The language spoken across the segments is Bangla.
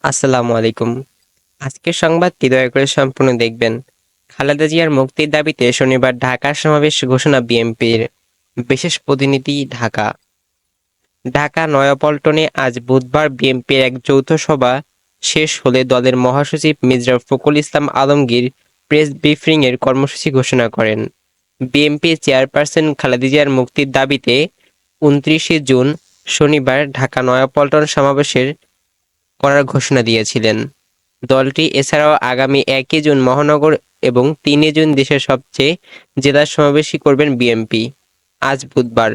আসসালামু আলাইকুম। আজকের সংবাদটি দয়া করে সম্পূর্ণ দেখবেন। খালেদা জিয়ার মুক্তির দাবিতে শনিবার ঢাকার সমাবেশ ঘোষণা বিএনপির। বিশেষ প্রতিনিধি ঢাকা। ঢাকা নয়াপল্টনে আজ বুধবার বিএনপির এক যৌথ সভা শেষ হলে দলের মহাসচিব মির্জা ফখরুল ইসলাম আলমগীর প্রেস ব্রিফিংয়ের কর্মসূচি ঘোষণা করেন। বিএনপি চেয়ারপারসন খালেদা জিয়ার মুক্তির দাবিতে ২৯ জুন শনিবার ঢাকা নয়াপল্টন সমাবেশের করার ঘোষণা দিয়েছিলেন। দলটি এছাড়াও আগামী ১ জুন মহানগর এবং ৩ জুন দেশের সবচেয়ে জেলার সমাবেশই করবেন বিএনপি। আজ বুধবার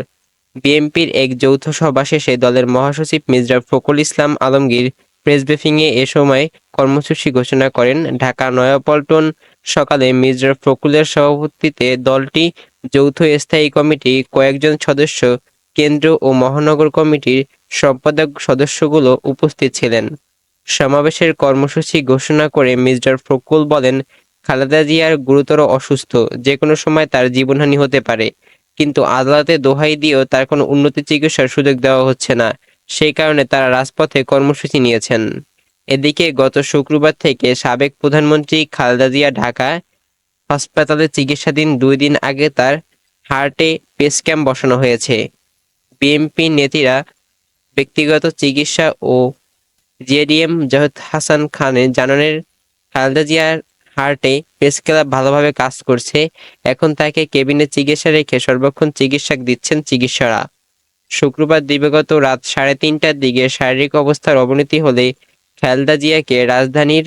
বিএনপির এক যৌথ সভা শেষে দলের মহাসচিব মির্জা ফখরুল ইসলাম আলমগীর প্রেস ব্রিফিংয়ে এ সময় কর্মসূচি ঘোষণা করেন। ঢাকা নয়াপল্টন সকালে মির্জা ফখরুলের সভাপতিত্বে দলটি যৌথ স্থায়ী কমিটি কয়েকজন সদস্য, কেন্দ্র ও মহানগর কমিটির সম্পাদক সদস্যগুলো উপস্থিত ছিলেন। সমাবেশের কর্মসূচি ঘোষণা করে মির্জা ফখরুল বলেন, খালেদা জিয়ার গুরুতর অসুস্থ, যেকোনো সময় তার জীবনহানি হতে পারে, কিন্তু আদালতে দোহাই দিয়েও তার কোনো উন্নত চিকিৎসার সুযোগ দেওয়া হচ্ছে না। সেই কারণে তারা রাজপথে কর্মসূচি নিয়েছেন। এদিকে গত শুক্রবার থেকে সাবেক প্রধানমন্ত্রী খালেদা জিয়া ঢাকা হাসপাতালে চিকিৎসাধীন। ২ দিন আগে তার হার্টে পেস ক্যাম্প বসানো হয়েছে। বিএনপি নেতারা ব্যক্তিগত চিকিৎসা ও জেডিএম জাহিদ হাসান খানের জানালেন, খালেদা জিয়ার হার্টে প্রেসক্লাব ভালোভাবে কাজ করছে। এখন তাকে কেবিনে চিকিৎসা রেখে সর্বক্ষণ চিকিৎসা দিচ্ছেন চিকিৎসকরা। শুক্রবার দিবাগত রাত ৩:৩০টার দিকে শারীরিক অবস্থার অবনতি হলে খালেদা জিয়াকে রাজধানীর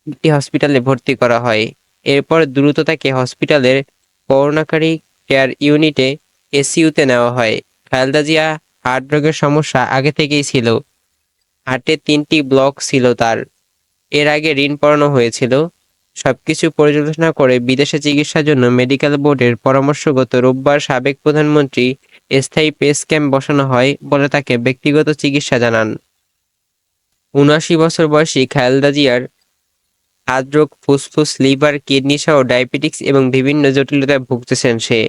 একটি হসপিটালে ভর্তি করা হয়। এরপর দ্রুত তাকে হসপিটালের করোনারি কেয়ার ইউনিটে এসইউতে নেওয়া হয়। খালেদা জিয়া হার্ট রোগের সমস্যা আগে থেকেই ছিল। হার্টে ৩টি ব্লক ছিল তার। এর আগে ঋণ পড়ানো হয়েছিল। সবকিছু পর্যালোচনা করে বিদেশে চিকিৎসার জন্য মেডিকেল বোর্ডের পরামর্শগত রোববার সাবেক প্রধানমন্ত্রী স্থায়ী পেস ক্যাম্প বসানো হয় বলে তাকে ব্যক্তিগত চিকিৎসা জানান। ৭৯ বছর বয়সী খালেদা জিয়ার হৃদরোগ, ফুসফুস, লিভার, কিডনি সহ ডায়াবেটিস এবং বিভিন্ন জটিলতায় ভুগতেছেন সে।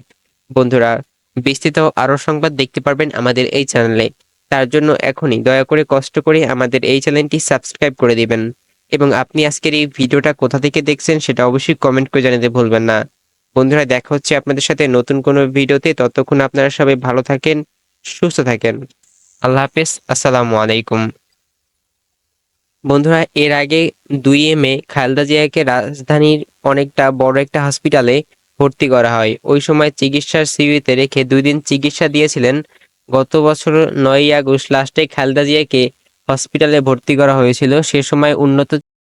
বন্ধুরা, বিস্তৃত আরও সংবাদ দেখতে পারবেন আমাদের এই চ্যানেলে। তার জন্য এখনই দয়া করে কষ্ট করে আমাদের এই চ্যানেলটি সাবস্ক্রাইব করে দিবেন এবং আপনি আজকের এই ভিডিওটা কোথা থেকে দেখছেন সেটা অবশ্যই কমেন্ট করে জানাতে ভুলবেন না। বন্ধুরা, দেখা হচ্ছে আপনাদের সাথে নতুন কোনো ভিডিওতে। ততক্ষণ আপনারা সবাই ভালো থাকেন, সুস্থ থাকেন। আল্লাহ হাফেজ। আসসালামু আলাইকুম। বন্ধুরা, এর আগে ২ মে খালেদা জিয়াকে রাজধানীর অনেকটা বড় একটা হসপিটালে ভর্তি করা হয়। ওই সময় চিকিৎসার শিবিরে রেখে ২ দিন চিকিৎসা দিয়েছিলেন। গত বছর ৯ই আগস্ট লাস্টে খালেদা জিয়াকে হসপিটালে ভর্তি করা হয়েছিল। সে সময় উন্নত